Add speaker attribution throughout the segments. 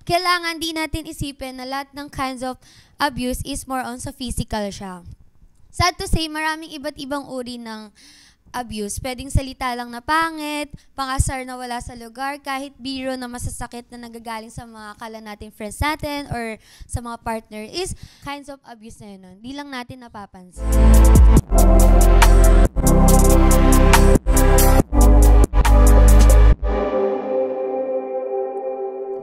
Speaker 1: kailangan di natin isipin na lahat ng kinds of abuse is more on sa physical siya. Sad to say, maraming iba't ibang uri ng abuse. Pwedeng salita lang na pangit, pangasar na wala sa lugar, kahit biro na masasakit na nagagaling sa mga akala nating friends natin or sa mga partner is kinds of abuse na yun. Di lang natin napapansin.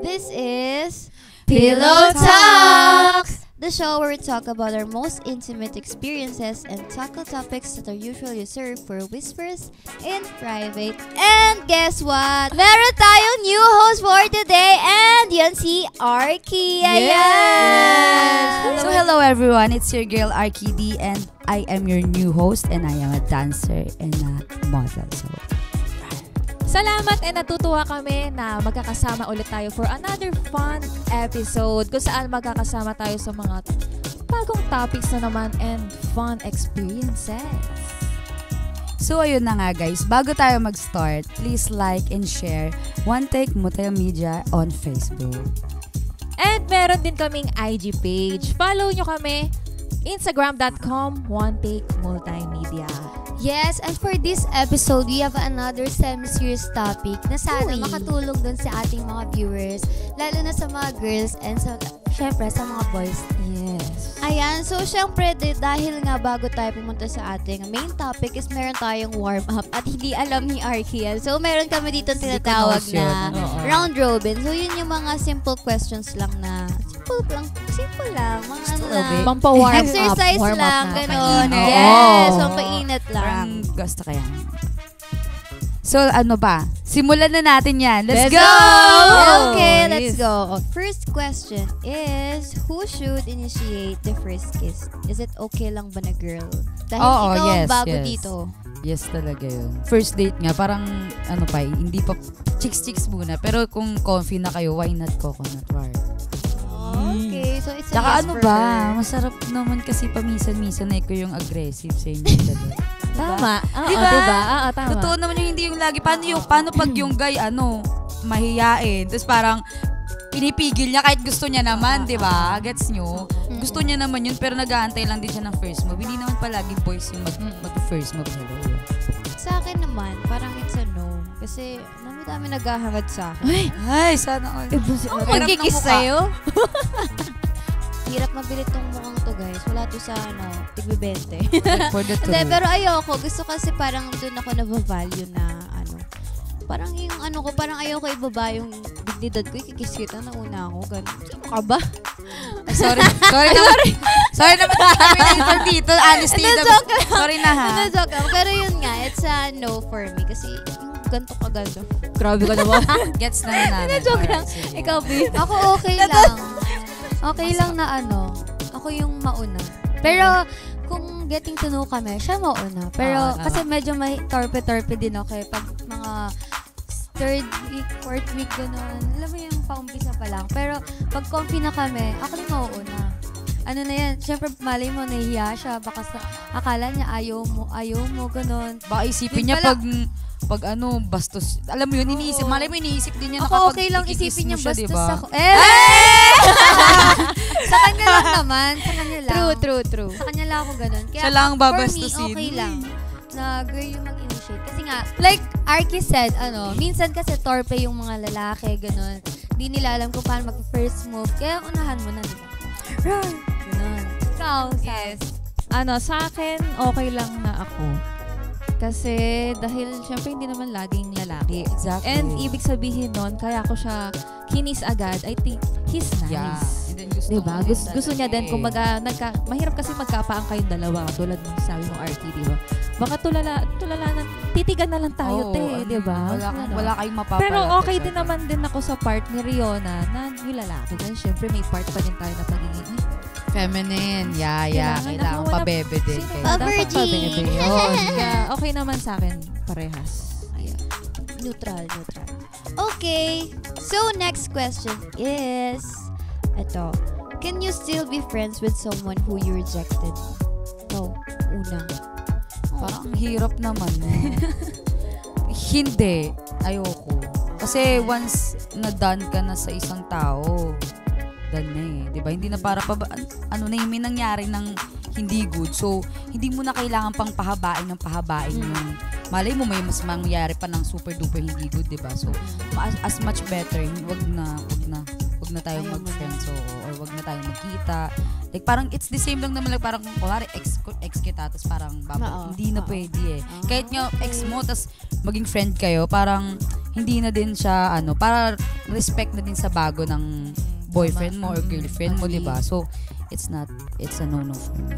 Speaker 1: This is Pillow Talks! The show where we talk about our most intimate experiences and tackle topics that are usually reserved for whispers in private. And guess what? Meron tayong new host for today, and yan si Arky.
Speaker 2: Yes! So hello everyone, it's your girl Arky D, and I am your new host, and I am a dancer and a model. So
Speaker 3: salamat, and natutuwa kami na magkakasama ulit tayo for another fun episode kung saan magkakasama tayo sa mga bagong topics na naman and fun experiences.
Speaker 2: So ayun na nga guys, bago tayo mag-start, please like and share One Take Multimedia on Facebook.
Speaker 3: And meron din kaming IG page. Follow nyo kami, instagram.com One Take Multimedia.
Speaker 1: Yes, and for this episode, we have another semi-serious topic na sana makatulong dun sa ating mga viewers, lalo na sa mga girls and syempre sa mga boys.
Speaker 3: Yes.
Speaker 1: Ayan, so syempre dahil nga bago tayo pumunta sa ating main topic is meron tayong warm-up at hindi alam ni Arkiel. So meron kami dito tinatawag na round robin. So yun yung mga simple questions lang na simple lang, mga ano lang.
Speaker 3: Pampa-warm up.
Speaker 1: Exercise
Speaker 3: warm
Speaker 1: lang,
Speaker 3: up
Speaker 1: gano'n.
Speaker 2: Painit.
Speaker 1: Yes, pampainit lang.
Speaker 2: Parang gusto kaya. So ano ba? Simulan na natin yan. Let's go!
Speaker 1: Okay, let's go. First question is, who should initiate the first kiss? Is it okay lang ba na girl? Dahil ikaw ang bago dito.
Speaker 2: Yes talaga yun. First date nga, parang ano pa, hindi pa chicks muna. Pero kung comfy na kayo, why not coconut water?
Speaker 1: Okay, so it's a
Speaker 2: tsaka
Speaker 1: yes
Speaker 2: ano
Speaker 1: for
Speaker 2: ba,
Speaker 1: her.
Speaker 2: masarap naman kasi paminsan-minsan na ikaw yung aggressive sa inyo.
Speaker 3: Tama. Oo,
Speaker 2: diba?
Speaker 3: diba? Oo, tama.
Speaker 2: Totoo naman yung hindi yung lagi. Paano pag yung guy, mahiyain? Tapos parang, pinipigil niya kahit gusto niya naman, di ba? Gets nyo? Gusto niya naman yun, pero nag-aantay lang din siya ng first move. Hindi naman palagi boys yung mag-first move. Hello.
Speaker 1: Sa akin naman, parang it's a no. Kasi, dami naghahangad sa akin.
Speaker 2: Ay, sana all.
Speaker 1: Magkikis sa'yo? Hirap mabili tong mukhang to, guys. Wala to sa, tigbe-20.
Speaker 2: For the
Speaker 1: Hindi, pero ayoko. Gusto kasi parang doon ako na-value na, parang yung parang ayoko ibaba yung dignidad ko. Ikikis kita na una ako. Ganun. Sino ka ba?
Speaker 2: Sorry naman kami dito. Honesty. Sorry na ha.
Speaker 1: Joke lang. Pero yun nga, it's a no for me. Kasi ganto ka ganto.
Speaker 3: Grabe ka naman.
Speaker 2: Gets na namin.
Speaker 1: Joke lang. Ikaw, B. Ako okay lang. Okay lang na ako yung mauna. Pero kung getting to know kami, siya mauna. Pero kasi medyo may torpe-torpe din ako. Pag mga third week, fourth week, gano'n. Alam mo yung paumpisa pa lang. Pero pag comfy na kami, ako yung mauuna. Ano na yan, syempre malay mo, nahihiya siya. Baka akala niya ayaw mo, gano'n.
Speaker 2: Baka isipin niya pag bastos. Alam mo yun, iniisip. Malay mo, iniisip din niya na
Speaker 1: ako
Speaker 2: kapag
Speaker 1: okay lang isipin niya bastos
Speaker 2: diba?
Speaker 1: ako. Sa kanya lang naman. Sa kanya lang.
Speaker 3: True.
Speaker 1: Sa kanya lang ako gano'n. Kaya
Speaker 2: siya lang babastusin.
Speaker 1: For me, okay lang na girl yung mag-initiate. Kasi nga, like Arky said, minsan kasi torpe yung mga lalaki, gano'n. Di nila alam kung paano mag-first move. Kaya unahan mo na, di ba? Run! Gano'n. Ikaw, yes.
Speaker 3: Sa akin, okay lang na ako. Kasi dahil syempre hindi naman laging lalaki.
Speaker 2: Exactly.
Speaker 3: And ibig sabihin nun, kaya ko siya kinis agad, I think he's nice.
Speaker 2: Yeah. And then
Speaker 3: diba? Gusto niya din, kumbaga, mahirap kasi magkapaang kayong dalawa, tulad ng sabi ng RT, diba? Baka tulalanan, titigan na lang tayo, diba?
Speaker 2: Wala kayong mapapala.
Speaker 3: Pero okay din naman din ako sa part ni Riona na yung lalaki. Kasi syempre may part pa din tayo na pagiging
Speaker 2: feminine. Kailangan pa-bebe din.
Speaker 1: Pa-virgin.
Speaker 3: Okay naman sa akin, parehas.
Speaker 1: Neutral. Okay. So, next question is, can you still be friends with someone who you rejected? No. Una.
Speaker 2: Parang hirap naman. Hindi. Ayoko. Kasi once na done ka na sa isang tao, done na eh. Diba? Hindi na para pa, may nangyari ng hindi good. So, hindi mo na kailangan pang pahabain yung malay mo may mas mangyari pa ng super duper hindi good, diba? So, as much better, wag na tayong mag-friends or wag na tayong magkita. Like parang it's the same lang naman, like parang kung kunwari ex kita tapos parang hindi na pwede eh. Kahit nga ex mo tapos maging friend kayo, parang hindi na din siya para respect na din sa bago ng boyfriend mo or girlfriend mo, diba? So it's a no-no for me.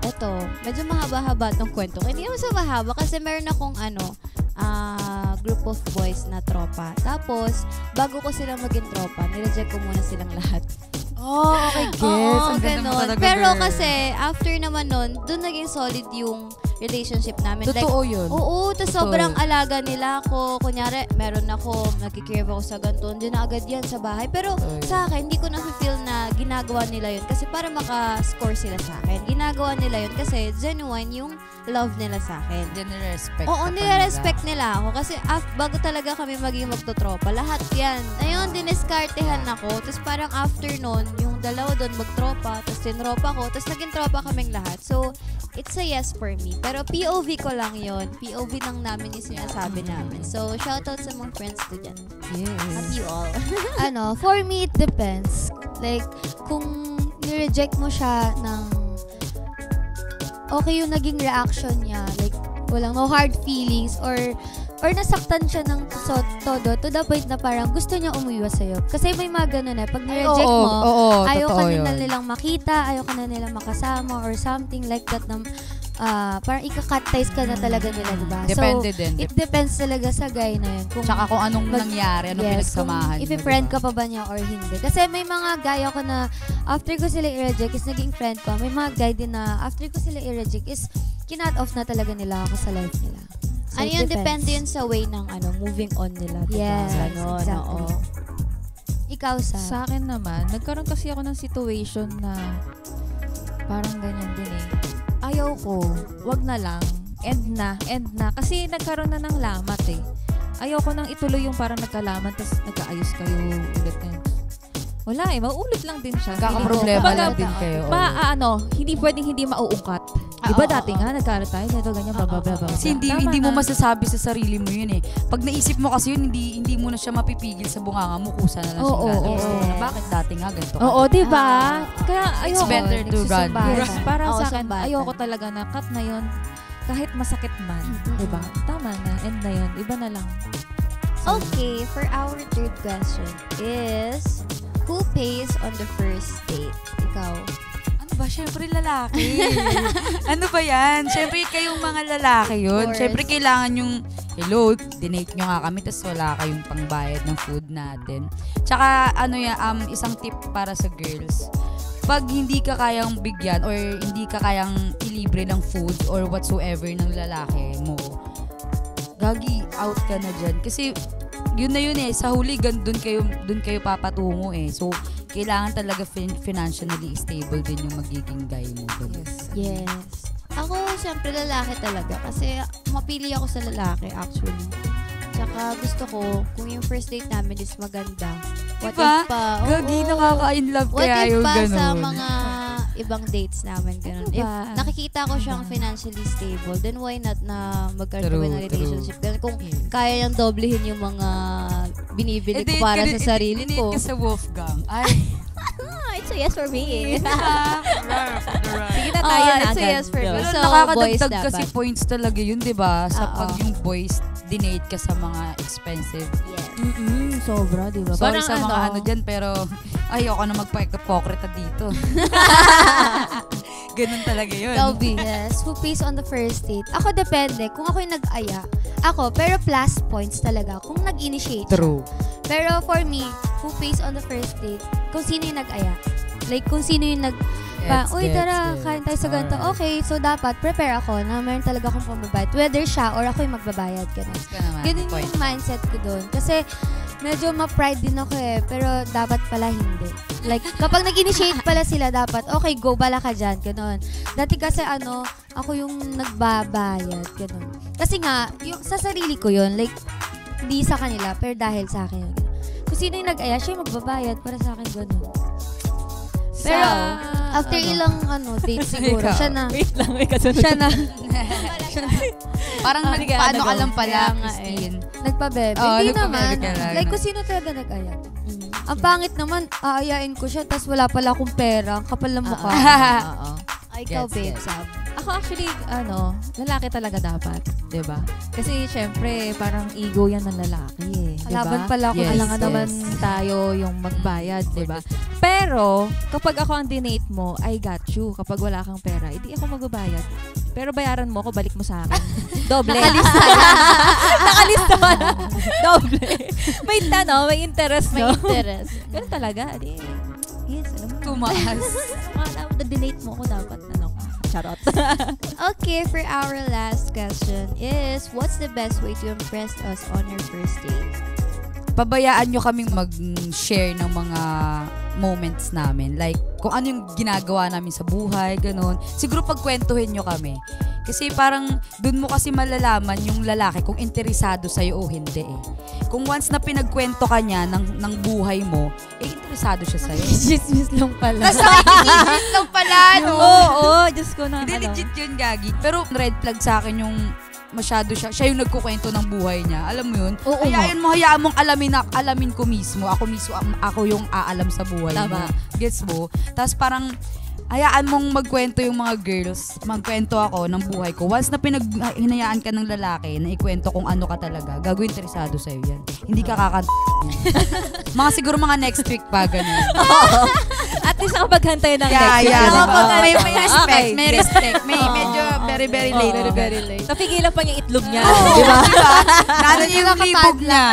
Speaker 4: Eto, medyo mahaba-haba tong kwento. Hindi naman sa mahaba kasi meron akong group of boys na tropa. Tapos, bago ko silang maging tropa, nireject ko muna silang lahat.
Speaker 2: Oh, okay, guys.
Speaker 4: Oo, ganun. Pero kasi, after naman nun, dun naging solid yung relationship namin.
Speaker 2: Totoo yun.
Speaker 4: Oo, tapos sobrang alaga nila ako. Kunyari, meron ako, nagkikirve ako sa ganito, hindi na agad yan sa bahay. Pero sa akin, hindi ko na-feel na ginagawa nila yun kasi para maka-score sila sa akin. Ginagawa nila yun kasi genuine yung love nila sa akin.
Speaker 2: Nire-respect.
Speaker 4: Oo, nire-respect nila ako kasi bago talaga kami maging magtotropa, lahat yan. Ayun, dineskartehan ako. Tapos parang after nun, yung dalawa doon magtropa, tapos tinropa ko, tapos naging tropa kaming lahat. So, it's a yes for me. Pero POV ko lang yon. POV lang namin yung sinasabi namin. So, shoutout sa mga friends ko dyan.
Speaker 2: Yes.
Speaker 4: Love you all.
Speaker 1: For me, it depends. Like, kung nireject mo siya ng okay yung naging reaction niya, like, no hard feelings, or nasaktan siya ng todo to the point na parang gusto niya umuiwas sa'yo. Kasi may mga ganun pag nireject mo, ayaw ka na nilang makita, ayaw ka na nilang makasama, or something like that na parang ika-cut ties ka na talaga nila, diba?
Speaker 2: Depende
Speaker 1: so,
Speaker 2: din.
Speaker 1: It depends talaga sa guy na yun.
Speaker 2: Tsaka kung anong nangyari, anong pinagsamahan
Speaker 1: nyo. If-friend ka pa ba niya or hindi. Kasi may mga guy ako na after ko sila i-reject is naging friend ko. May mga guy din na after ko sila i-reject is kinat off na talaga nila ako sa life nila.
Speaker 4: So yun, depende yun sa way ng moving on nila. Diba?
Speaker 1: Yes, exactly. Ikaw,
Speaker 3: sa akin naman, nagkaroon kasi ako ng situation na parang ganyan din eh. Ayaw ko, wag na lang, end na. Kasi nagkaroon na ng lamat eh. Ayaw ko nang ituloy yung parang nagkalaman tapos nagkaayos kayo ulit na. Wala eh, mauulit lang din siya.
Speaker 2: Kakaproblema lang din kayo.
Speaker 3: Hindi pwedeng hindi mauungkat. Diba dati nga, nagkaroon tayo, ganito, ganyan, bababa.
Speaker 2: Kasi hindi mo masasabi sa sarili mo yun eh. Pag naisip mo kasi yun, hindi mo na siya mapipigil sa bunganga mo, kusa na lang siya gano'n. Bakit dati nga ganito?
Speaker 3: Oo, diba? Kaya ayoko.
Speaker 2: It's better to run.
Speaker 3: Yes, para sa akin, ayoko talaga na cut na yun. Kahit masakit man, diba? Tama na, end na yun. Iba na lang.
Speaker 4: Okay, for our third question is, who pays on the first date? Ikaw?
Speaker 2: Siyempre lalaki. Ano ba yan? Siyempre kayong mga lalaki yun. Siyempre kailangan yung, hello, dinate nyo nga kami tapos wala kayong pangbayad ng food natin. Tsaka isang tip para sa girls. Pag hindi ka kayang bigyan or hindi ka kayang ilibre ng food or whatsoever ng lalaki mo, gagi, out ka na dyan. Kasi yun na yun eh. Sa huli, dun kayo papatungo eh. So, kailangan talaga financially stable din yung magiging guy mo.
Speaker 4: Yes. Ako, siyempre lalaki talaga. Kasi mapili ako sa lalaki actually. Tsaka gusto ko, kung yung first date namin is maganda. What if pa?
Speaker 2: Gagi, nakaka-in love kaya yung
Speaker 4: What if
Speaker 2: ganun.
Speaker 4: pa sa mga ibang dates namin ganun. If nakikita ko siyang financially stable, then why not na magkaroon kami ng relationship? Ganun, kung kaya niyang doblehin yung mga binibili ko para sa sarili ko.
Speaker 2: Sa Wolfgang.
Speaker 4: It's a yes for me.
Speaker 3: Sige na tayo na
Speaker 4: It's a yes for me.
Speaker 2: Pero
Speaker 4: So,
Speaker 2: nakakadagdag
Speaker 4: boys
Speaker 2: kasi
Speaker 4: dapat.
Speaker 2: points talaga yun, diba? Sa pag yung boys, dinate ka sa mga expensive.
Speaker 4: Yes.
Speaker 3: Sobra, diba?
Speaker 2: Sorry sa mga dyan, pero ayoko na magpa-hypocrita dito. Ganun talaga yun.
Speaker 1: Yes, who pays on the first date? Ako depende. Kung ako yung nag-aya, pero plus points talaga. Kung nag-initiate.
Speaker 2: True.
Speaker 1: Pero for me, who pays on the first date? Kung sino yung nag-aya. Like, kung sino yung tara, kain tayo sa ganito. Okay, so dapat prepare ako na meron talaga akong pambabayad. Whether siya or ako yung magbabayad. Ganun yung mindset ko doon. Kasi, medyo ma-pride din ako eh. Pero dapat pala hindi. Like, kapag nag-initiate pala sila, dapat, okay, go, bala ka dyan. Ganun. Dati kasi ako yung nagbabayad. Ganun. Kasi nga, yung sa sarili ko yun, like, Hindi sa kanila, pero dahil sa akin. Kung sino yung nag-aya, siya yung magbabayad para sa akin ganun. Pero after ilang date siguro, siya na.
Speaker 3: Wait lang, may kasunod.
Speaker 1: Siya na.
Speaker 2: Parang nagpaano ka lang pala, Christine.
Speaker 1: Nagpabebe. Hindi naman. Like kung sino talaga nag-aya. Ang pangit naman, aayain ko siya, tapos wala pala akong pera. Kapal ng mukha.
Speaker 4: Ikaw, babe, Sab.
Speaker 3: Ako actually, lalaki talaga dapat, di ba? Kasi syempre, parang ego yan ng lalaki eh.
Speaker 1: Kalaban pala ako.
Speaker 3: Kailangan naman tayo yung magbayad, di ba? Pero, kapag ako ang dinate mo, I got you. Kapag wala kang pera, hindi ako magbabayad. Pero bayaran mo ako, balik mo sa akin. Doble. Nakalista yan. Nakalista pa na. Doble. May interest, no?
Speaker 4: May interest.
Speaker 3: Ganun talaga. Yes, alam mo.
Speaker 2: Tumaas.
Speaker 3: Na-dinate mo ako dapat, charot.
Speaker 4: Okay, for our last question is, what's the best way to impress us on your first date?
Speaker 2: Pabayaan nyo kaming mag-share ng mga moments namin. Like, kung ano yung ginagawa namin sa buhay, ganun. Siguro pagkwentuhin nyo kami. Kasi parang dun mo kasi malalaman yung lalaki kung interesado sa'yo o hindi eh. Kung once na pinagkwento ka niya ng buhay mo, interesado siya sa'yo.
Speaker 1: Chismis lang pala.
Speaker 2: Nakikismis lang pala, no?
Speaker 3: Oo, Diyos ko na.
Speaker 2: Hindi, legit yun, Gagi. Pero red flag sa akin yung masyado siya yung nagkukwento ng buhay niya. Alam mo yun?
Speaker 3: Oo,
Speaker 2: hayaan mong alamin ko mismo. Ako yung aalam sa buhay mo. Gets mo? Tapos parang, hayaan mong magkwento yung mga girls. Magkwento ako ng buhay ko. Once na hinayaan ka ng lalaki na ikwento kung ano ka talaga, gagawin interesado sa'yo yan. Hindi ka kakanta. Siguro mga next week pa, ganun.
Speaker 3: At least nakapaghantay ng next week.
Speaker 2: May respect. May respect. May medyo very, very late.
Speaker 3: Very, very late. Napigilan pa yung itlog niya.
Speaker 2: Di ba? Nalo niya yung libog niya.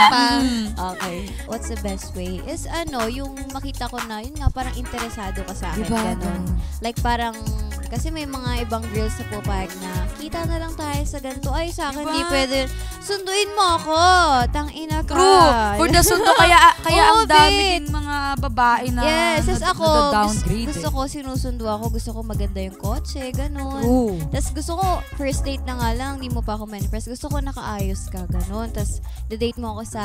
Speaker 3: Okay.
Speaker 4: What's the best way? Is yung makita ko na, yun nga, parang interesado ka sa akin.
Speaker 2: Diba?
Speaker 4: Ganun. Like parang, kasi may mga ibang girls na pupayag na, kita na lang tayo sa ganito. Ay, sa akin, di pwede. Sunduin mo ako. Tangina ka.
Speaker 2: True. For the sundo, kaya ang dami din
Speaker 4: babe.
Speaker 2: mga babae na
Speaker 4: Yes, ako,
Speaker 2: downgrade.
Speaker 4: gusto ko, sinusundo ako. Gusto ko maganda yung kotse, ganun.
Speaker 2: True.
Speaker 4: Tapos gusto ko, first date na nga lang, hindi mo pa ako ma-impress. Gusto ko nakaayos ka, ganun. Tapos, date mo ako sa,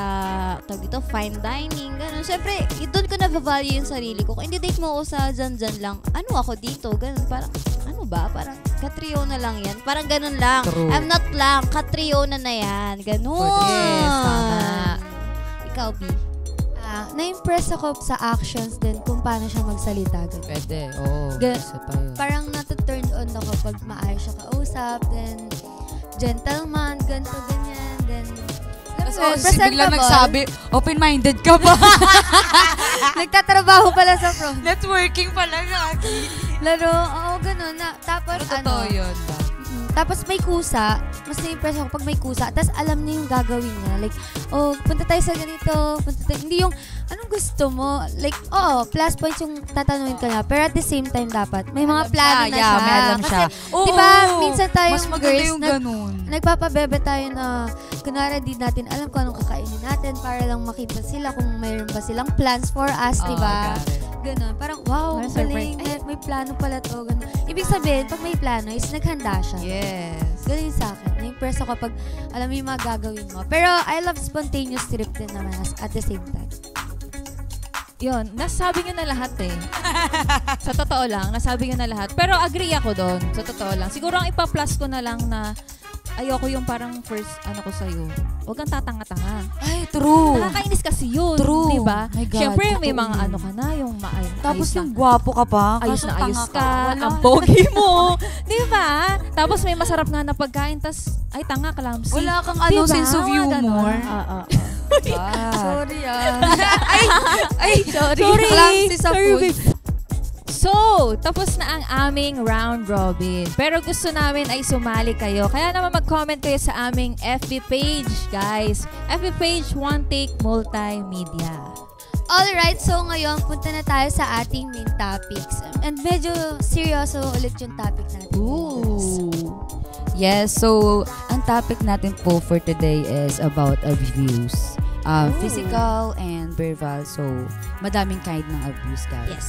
Speaker 4: fine dining, ganun. Siyempre, doon ko na-value yung sarili ko. Kung hindi date mo ako sa dyan lang, ano ako dito, ganun. Parang, ano ba? Parang, katrio na lang yan. Parang ganun lang.
Speaker 2: True.
Speaker 4: I'm not lang, katrio na yan. Ganun.
Speaker 3: Yes, tama.
Speaker 4: Ikaw, B.
Speaker 1: Na-impress ako sa actions din kung paano siya magsalita. Ganun.
Speaker 2: Pwede, oo. Isa pa yun.
Speaker 1: Parang nata-turn on ako pag maayos siya kausap, then gentleman, ganito, ganyan, then
Speaker 2: Si biglang nagsabi, open-minded ka ba?
Speaker 1: Nagtatrabaho pala sa prom.
Speaker 2: Networking pala, Gagi.
Speaker 1: Laro, ganun. Tapos
Speaker 2: Pero totoo yun ba?
Speaker 1: Tapos may kusa, mas na-impress ako pag may kusa, tapos alam niya yung gagawin niya. Like, punta tayo sa ganito, hindi yung, anong gusto mo? Like, plus points yung tatanungin ka niya. Pero at the same time dapat, may mga plano na siya.
Speaker 2: May alam siya.
Speaker 1: Kasi, di ba, minsan tayong
Speaker 2: mas maganda
Speaker 1: girls,
Speaker 2: yung ganun.
Speaker 1: nagpapabebe tayo na, kunwari di natin alam kung anong kakainin natin para lang makita sila kung mayroon ba silang plans for us, di ba? Ganun. Parang, wow, galing. May plano pala to. Ganun. Ibig sabihin, pag may plano, is naghanda siya.
Speaker 2: Yes.
Speaker 1: Ganun yung sa akin. Na-impress ako pag alam mo yung mga gagawin mo. Pero I love spontaneous trip din naman at the same time.
Speaker 3: Yun, nasabi nyo na lahat eh. Sa totoo lang, nasabi nyo na lahat. Pero agree ako doon, sa totoo lang. Siguro ang ipa-plus ko na lang na ayoko yung parang first ko sa'yo. Huwag kang tatanga-tanga.
Speaker 2: Ay, true.
Speaker 3: Nakakainis kasi yun.
Speaker 2: True.
Speaker 3: Diba?
Speaker 2: My God,
Speaker 3: Siyempre, may
Speaker 2: totoo
Speaker 3: mga
Speaker 2: yun.
Speaker 3: ka na, yung
Speaker 2: Tapos
Speaker 3: ayos
Speaker 2: yung gwapo ka pa.
Speaker 3: ayos
Speaker 2: kaso
Speaker 3: na ayos
Speaker 2: tanga
Speaker 3: ka,
Speaker 2: Wala.
Speaker 3: ang pogi mo. Diba? Tapos may masarap nga na pagkain, tas ay tanga ka lang.
Speaker 2: Wala kang
Speaker 3: Diba?
Speaker 2: sense of humor.
Speaker 1: Sorry
Speaker 3: Sorry.
Speaker 1: Clumsy sa food.
Speaker 3: So, tapos na ang aming round robin. Pero gusto namin ay sumali kayo. Kaya naman mag-comment kayo sa aming FB page, guys. FB page, One Take Multimedia.
Speaker 1: Alright, so ngayon punta na tayo sa ating main topics. And medyo seryoso ulit yung topic natin.
Speaker 2: Yes, so ang topic natin po for today is about abuse. Physical and verbal. So, madaming kind ng abuse, guys.
Speaker 1: Yes.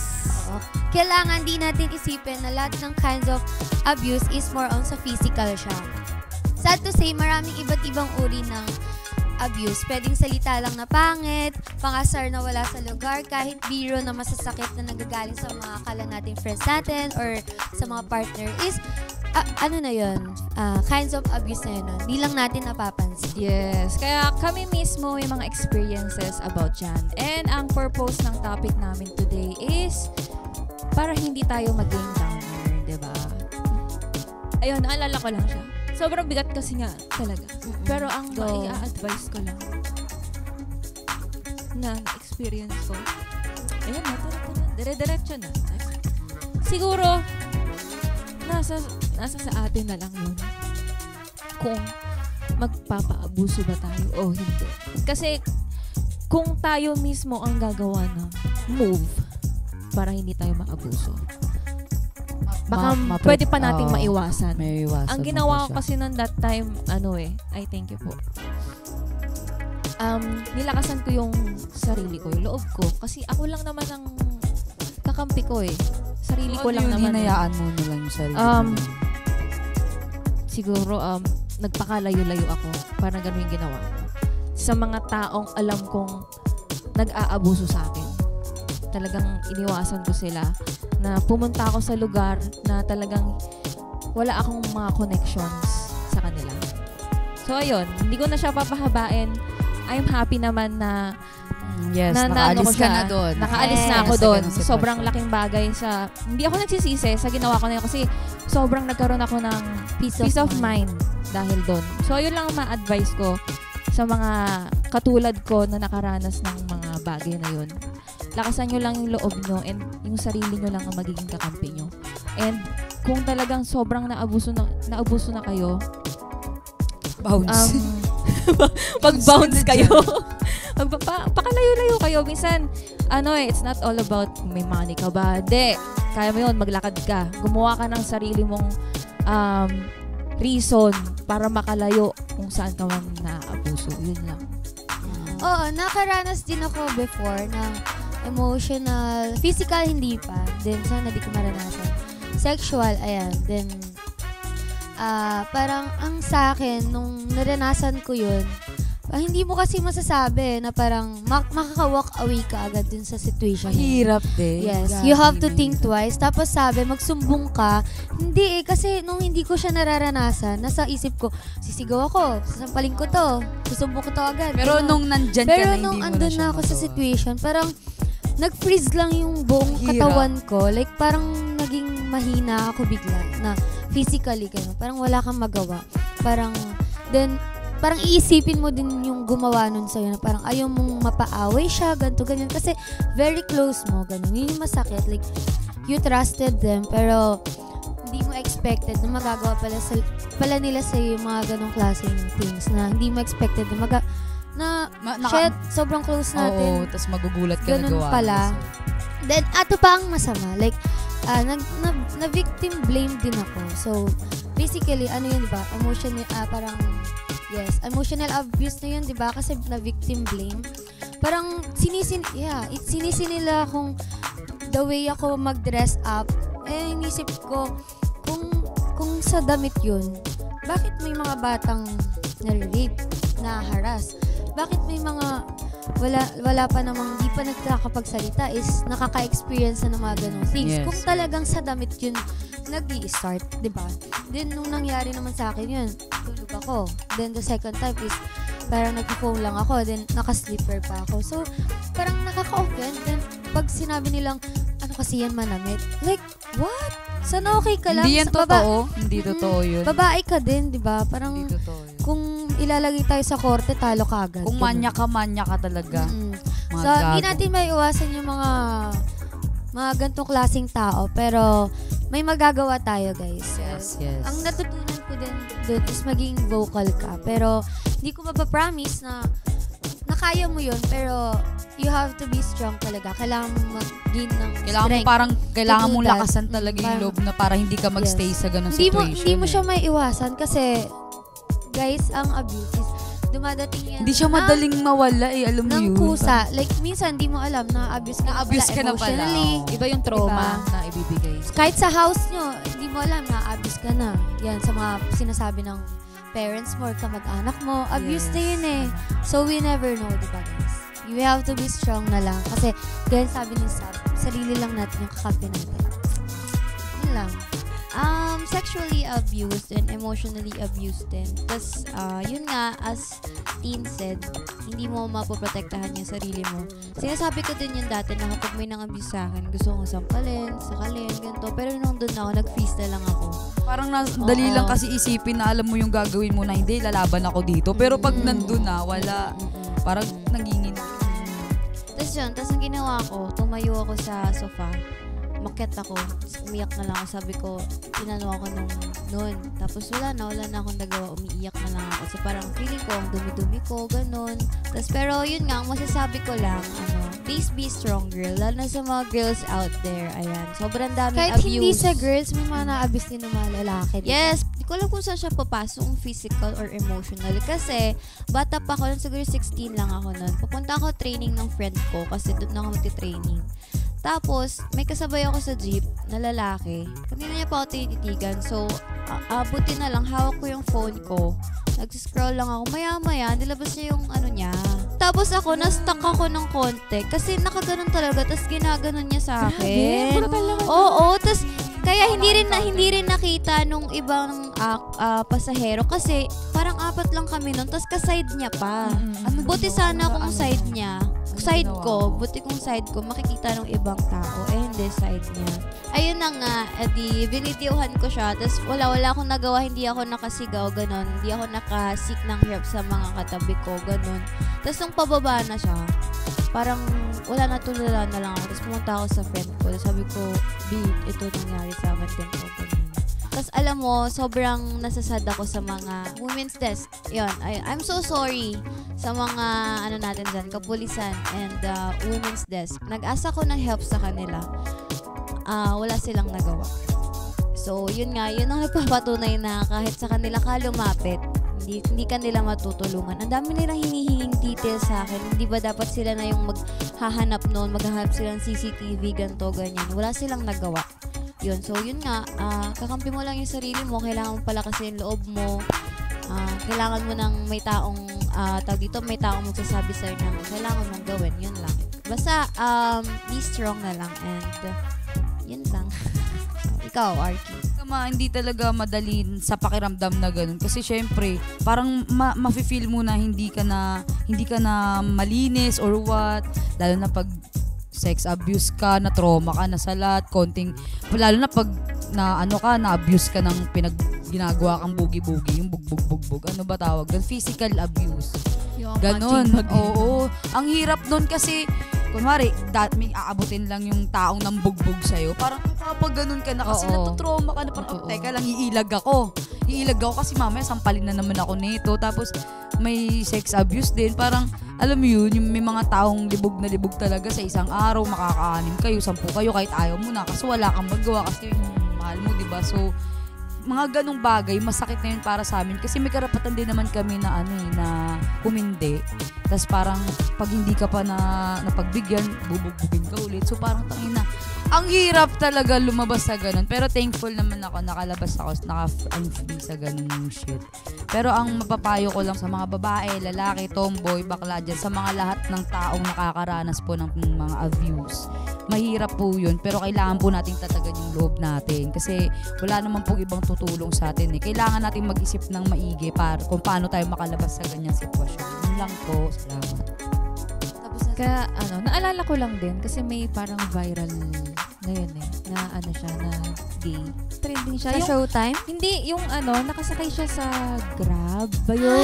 Speaker 1: Kailangan di natin isipin na lahat ng kinds of abuse is more on sa physical siya. Sad to say, maraming iba't ibang uri ng abuse. Pwedeng salita lang na pangit, pangasar na wala sa lugar, kahit biro na masasakit na nagagaling sa mga akala nating friends natin or sa mga partner is, ano na yun? Kinds of abuse na yun. Hindi lang natin napapansin.
Speaker 3: Yes. Kaya kami mismo may mga experiences about yan. And ang purpose ng topic namin today is para hindi tayo maging downer, diba? Ayun, naalala ko lang siya. Sobrang bigat kasi nga talaga. Pero ang i-advise ko lang na experience ko, ayun na, dire-diretso na. Siguro, nasa sa atin na lang yun. Kung magpapaabuso ba tayo o hindi. Kasi, kung tayo mismo ang gagawa ng move para hindi tayo maabuso, baka pwede pa nating maiwasan.
Speaker 2: May iwasan.
Speaker 3: Ang ginawa ko kasi noon that time, ay thank you po. Nilakasan ko yung sarili ko, yung loob ko. Kasi ako lang naman ang kakampi ko eh. Sarili ko lang naman.
Speaker 2: Hinayaan mo na lang yung sarili mo.
Speaker 3: Siguro, nagpakalayo-layo ako. Parang ganun yung ginawa ko. Sa mga taong alam kong nag-aabuso sa akin. Talagang iniwasan ko sila na pumunta ako sa lugar na talagang wala akong mga connections sa kanila. So, ayun. Hindi ko na siya papahabain. I'm happy naman na
Speaker 2: nakaalis ka na doon.
Speaker 3: Nakaalis na ako doon. Sobrang laking bagay sa... Hindi ako nagsisisi sa ginawa ko na yun kasi sobrang nagkaroon ako ng peace of mind dahil doon. So, yun lang ang ma-advise ko sa mga katulad ko na nakaranas ng mga bagay na yun. Lakasan nyo lang yung loob nyo and yung sarili nyo lang ang magiging kakampi nyo. And kung talagang sobrang naabuso na kayo,
Speaker 2: bounce.
Speaker 3: Pag-bounce kayo. Pakalayo-layo kayo. Minsan, it's not all about may money ka ba. Hindi. Kaya mo yun, maglakad ka. Gumawa ka ng sarili mong reason para makalayo kung saan ka man naabuso. Yun lang.
Speaker 1: Oo, nakaranas din ako before ng emotional, physical hindi pa. Then, sana di ko maranasan. Sexual, ayan. Then, parang ang sa akin, nung naranasan ko yun, hindi mo kasi masasabi na parang makaka-walk away ka agad dun sa situation.
Speaker 2: Mahirap din.
Speaker 1: Yes. You have to think twice. Tapos sabi, magsumbong ka. Hindi kasi nung hindi ko siya nararanasan, nasa isip ko, sisigaw ako, sasampalin ko to, susumbong ko to agad.
Speaker 2: Pero nung nandyan ka na, hindi mo na siya
Speaker 1: nung andun na ako sa situation, parang nag-freeze lang yung buong katawan ko. Like, parang naging mahina ako bigla na physically, ganun. Parang wala kang magawa. Parang iisipin mo din yung gumawa nun sa'yo na parang ayaw mong mapaaway siya, ganito, ganyan. Kasi very close mo, ganun. Yun yung masakit. Like, you trusted them, pero hindi mo expected na magagawa pala nila sa'yo yung mga ganong klaseng things na hindi mo expected na shit, sobrang close natin.
Speaker 2: Oo, tapos magugulat ka na gawa.
Speaker 1: Ganun pala. Then, ato pa ang masama. Like, na-victim blame din ako. So, basically, ano yun, diba? Emotional abuse na yun, diba? Kasi na-victim blame. Parang, sinisi nila kung the way ako mag-dress up. Inisip ko, kung sa damit yun, bakit may mga batang na-rape, na-harass? Bakit may mga wala pa namang di pa nagkakapagsalita is nakaka-experience na ng mga ganong things. Yes. Kung talagang sa damit yun nag-i-start, diba? Then, nung nangyari naman sa akin yun, tulog ako. Then, the second time is parang nag-phone lang ako. Then, naka-sleeper pa ako. So, parang nakaka-offend. Then, pag sinabi nilang, ano kasi yan manamit? Like, what? Sana okay ka lang?
Speaker 2: Hindi yan totoo. Hindi totoo yun.
Speaker 1: Babae ka din, diba? Parang,
Speaker 2: hindi totoo yun.
Speaker 1: Kung ilalagay tayo sa korte, talo ka agad.
Speaker 2: Kung manya ka talaga.
Speaker 1: So, hindi natin maiiwasan yung mga gantong klaseng tao. Pero, may magagawa tayo, guys.
Speaker 2: Yes.
Speaker 1: Ang natutunan ko din doon is maging vocal ka. Pero, hindi ko mapapromise na kaya mo yun. Pero, you have to be strong talaga. Kailangan mo mag-gain ng strength.
Speaker 2: Kailangan mong lakasan talaga yung loob na para hindi ka magstay sa ganong situation.
Speaker 1: Hindi mo siya maiiwasan kasi, guys, ang abuse is dumadating yan.
Speaker 2: Hindi siya madaling mawala alam mo yun.
Speaker 1: Ng kusa. Like, minsan, hindi mo alam na abuse ka
Speaker 2: na pala.
Speaker 3: Iba yung trauma na ibibigay.
Speaker 1: Kahit sa house nyo, hindi mo alam na abuse ka na. Yan, sa mga sinasabi ng parents mo or kamag-anak mo, abuse na yun eh. So, we never know, di ba guys? You have to be strong na lang. Kasi, ganyan sabi ni Sab, sarili lang natin yung kakampi natin. Yun lang. Sexually abused and emotionally abused din. Tapos, yun nga, as teen said, hindi mo mapoprotektahan yung sarili mo. Sinasabi ko din yun dati na kapag may nang-abuse sa akin, gusto kong sakalin, ganito. Pero nung doon ako, nag-freeze na lang ako.
Speaker 2: Parang dali lang kasi isipin na alam mo yung gagawin mo na hindi, lalaban ako dito. Pero pag nandun na, wala. Parang nagingin.
Speaker 1: Tapos yun, tapos ang ginawa ko, tumayo ako sa sofa. Maket ako, umiyak na lang ako, sabi ko, tinano ako noon. Tapos wala na akong nagawa, umiiyak na lang ako. So parang feeling ko, ang dumi-dumi ko, ganun. Tapos pero yun nga, ang masasabi ko lang, please be strong girl, lalo na sa mga girls out there, ayan. Sobrang daming
Speaker 4: Kahit
Speaker 1: abuse.
Speaker 4: hindi sa girls, may mga na-abuse din ng mga lalaki. Diba?
Speaker 1: Yes, di ko alam kung saan siya papasok, physical or emotional. Kasi, bata pa ako, siguro 16 lang ako nun. Pupunta ako training ng friend ko kasi doon ako magti-training. Tapos, may kasabay ako sa jeep na lalaki. Hindi na niya pa ako tinititigan. So, buti na lang, hawak ko yung phone ko. Nag-scroll lang ako. Maya-maya, nilabas niya yung niya. Tapos ako, na-stuck ako ng konti. Kasi nakaganon talaga. Tapos ginaganon niya sa akin. Oo, tapos kaya hindi rin nakita nung ibang pasahero. Kasi parang 4 lang kami nun. Tapos ka-side niya pa. Buti sana kung side niya. Buti kung side ko, makikita ng ibang tao. Hindi side niya. Ayun na nga, binidyohan ko siya. Tapos wala akong nagawa, hindi ako nakasigaw, ganon. Hindi ako nakasik ng help sa mga katabi ko, ganon. Tapos nung pababa na siya, parang wala na, tulala na lang ako. Tapos pumunta ako sa friend ko. Tapos sabi ko, ito nangyari sa akin din ko, ganyan. Tapos alam mo, sobrang nasasad ako sa mga women's desk. Yun, I'm so sorry sa mga natin dyan, kapulisan and women's desk. Nag-asa ko ng help sa kanila. Wala silang nagawa. So, yun nga, yun ang nagpapatunay na kahit sa kanila ka lumapit, hindi kanila matutulungan. Ang dami nilang hinihinging details sa akin. Hindi ba dapat sila na yung maghahanap noon, maghahanap sila ng CCTV, ganito, ganyan. Wala silang nagawa. Yun. So, yun nga, kakampi mo lang yung sarili mo, kailangan mo palakasin yung loob mo, kailangan mo ng may taong, may taong magsasabi sa'yo na kailangan mong gawin, yun lang. Basta, be strong na lang, and yun lang. Ikaw, Arky.
Speaker 2: Hindi talaga madali sa pakiramdam na ganun. Kasi syempre, parang mafe-feel mo na hindi ka na malinis or what. Lalo na pag sex abuse ka, na trauma ka na sa lahat, lalo na pag na-abuse ka ng ginagawa kang bugi-bugi, yung bugbog-bugbog. Ano ba tawag? Physical abuse. Ganon. Oo. Ang hirap nun kasi, kunwari, may aabutin lang yung taong nang bugbog sa'yo. Parang kapag ganun ka na kasi natutrauma ka na parang, teka lang, iilag ako kasi mamaya sampalin na naman ako nito. Tapos, may sex abuse din. Parang, alam mo yun, yung may mga taong libog na libog talaga sa isang araw, makaka-6 kayo, 10 kayo, kahit ayaw mo na. Kasi wala kang magawa kasi mahal mo, diba? So, mga ganong bagay, masakit na yun para sa amin. Kasi may karapatan din naman kami na na humindi. Tapos parang pag hindi ka pa napagbigyan, bubugbugin ka ulit. So parang tangina, ang hirap talaga lumabas sa ganun. Pero thankful naman ako, nakalabas ako, naka-free sa ganun shit. Pero ang mapapayo ko lang sa mga babae, lalaki, tomboy, bakla dyan, sa mga lahat ng taong nakakaranas po ng mga abuse. Mahirap po yun, pero kailangan po nating tatagan yung loob natin. Kasi wala naman pong ibang tutulong sa atin eh. Kailangan natin mag-isip ng maigi para kung paano tayo makalabas sa ganyang sitwasyon. Yun lang po. Salamat.
Speaker 3: Kaya naalala ko lang din kasi may parang viral ngayon na siya, na gay. Trending siya.
Speaker 1: Sa Showtime?
Speaker 3: Hindi, yung nakasakay siya sa Grab ba yun?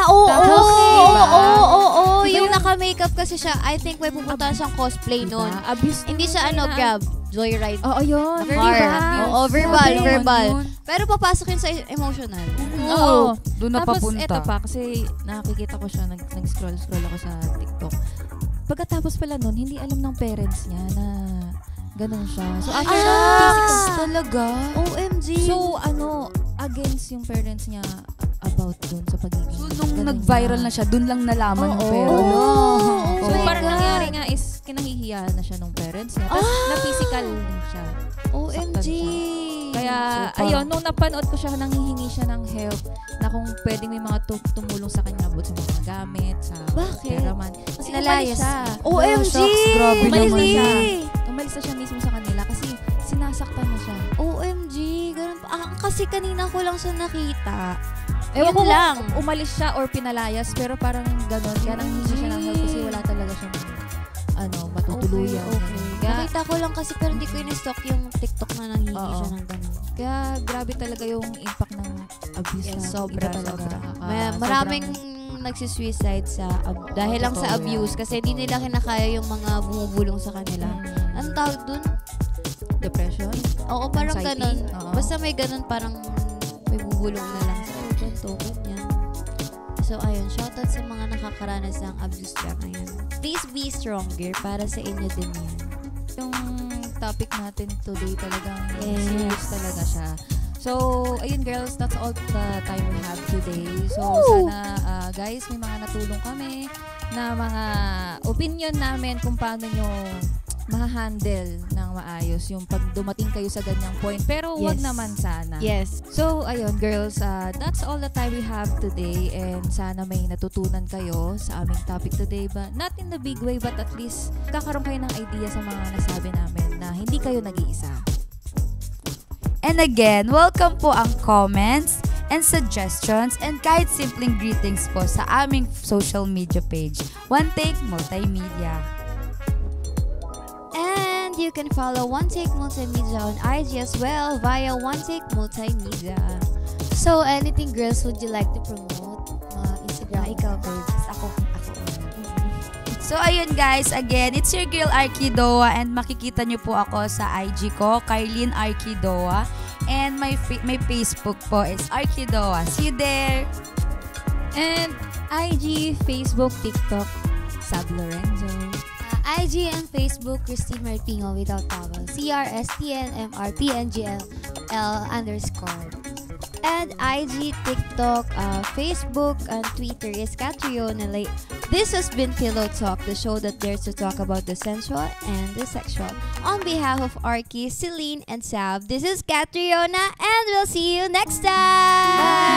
Speaker 1: Oo.
Speaker 3: Diba
Speaker 1: Yung naka-makeup kasi siya, I think may pupunta siyang cosplay noon.
Speaker 3: Abuse.
Speaker 1: Hindi siya Grab, Joyride.
Speaker 3: Oo, yun.
Speaker 1: Verbal. Pero papasok yun sa emotional.
Speaker 3: Oo.
Speaker 2: Doon na
Speaker 3: Tapos
Speaker 2: papunta.
Speaker 3: eto pa, kasi nakikita ko siya, nag-scroll ako sa TikTok. Pagkatapos pala nun, hindi alam ng parents niya na ganun siya. So,
Speaker 1: Talaga? OMG.
Speaker 3: So, against yung parents niya about dun sa pagiging.
Speaker 2: So, nung nag-viral na siya, dun lang nalaman ng parents.
Speaker 3: So, parang nangyari nga is, kinahihiya na siya ng parents niya. Tapos, na-physical din siya.
Speaker 1: OMG.
Speaker 3: Kaya, ayun, nung napanood ko siya, nanghihingi siya ng help na kung pwedeng may mga tumulong sa kanya about sa mga gamit, sa
Speaker 4: Bakit?
Speaker 3: peraman. Kasi umalis
Speaker 4: Nalayas.
Speaker 3: siya.
Speaker 4: OMG!
Speaker 2: grabe
Speaker 3: Umalis
Speaker 2: naman.
Speaker 3: siya. Umalis na siya mismo sa kanila kasi sinasaktan na siya.
Speaker 4: OMG! Ganun pa. Kasi kanina ko lang siya nakita.
Speaker 3: Ewan ko
Speaker 4: Yun lang.
Speaker 3: kung umalis siya or pinalayas, pero parang gano'n. Kaya nanghihingi siya ng help kasi wala talaga siyang matutuluyan.
Speaker 4: Okay.
Speaker 3: Kaya,
Speaker 4: Nakita ko lang kasi pero hindi ko in-stalk yung TikTok na nanghingi
Speaker 3: Oo.
Speaker 4: siya ng ganun.
Speaker 3: kaya grabe talaga yung impact ng abuse
Speaker 4: Yes,
Speaker 3: sa
Speaker 4: sobra
Speaker 3: iba
Speaker 4: talaga.
Speaker 3: talaga.
Speaker 4: Maraming nagsisuicide dahil lang sa
Speaker 3: Totoo
Speaker 4: abuse
Speaker 3: yan.
Speaker 4: kasi hindi nila kinakaya yung mga bumubulong sa kanila. Anong tawag dun?
Speaker 3: Depression?
Speaker 4: Oo, parang
Speaker 3: Anxiety?
Speaker 4: ganun.
Speaker 3: Oo.
Speaker 4: Basta may ganun parang may bubulong na lang sa ganito, ganyan. So, ayun, shoutout sa mga nakakaranas ng abuse dyan. Ayun. Please be stronger para sa inyo din yan.
Speaker 3: Yung topic natin today talagang
Speaker 4: Yes.
Speaker 3: serious talaga siya. So, ayun girls, that's all the time we have today. So, sana guys, may mga natulong kami na mga opinion namin kung paano nyo ma-handle ng maayos yung pag dumating kayo sa ganyang point. Pero wag
Speaker 4: Yes.
Speaker 3: naman sana.
Speaker 4: Yes.
Speaker 3: So, ayun girls, that's all the time we have today and sana may natutunan kayo sa aming topic today, but not in the big way, but at least kakaroon kayo ng idea sa mga nasabi namin na hindi kayo nag-iisa.
Speaker 2: And again, welcome po ang comments and suggestions and kahit simpleng greetings po sa aming social media page, One Take Multimedia.
Speaker 4: And you can follow One Take Multimedia on IG as well via One Take Multimedia. So, anything girls would you like to promote? Instagram?
Speaker 1: Ikaw, babes. Ako.
Speaker 2: So, ayun guys, again, it's your girl Arkidoa and makikita nyo po ako sa IG ko, Carlene Arkidoa. And my Facebook po is Arkidoa. See you there!
Speaker 3: And IG, Facebook, TikTok, Sab Lorenzo.
Speaker 4: IG and Facebook, Christine Marpingo without vowel. CRSTNMRPNGL _ And IG, TikTok, Facebook, and Twitter is Catriona Lay. This has been Pillow Talk, the show that dares to talk about the sensual and the sexual. On behalf of Arky, Celine, and Sab, this is Catriona, and we'll see you next time!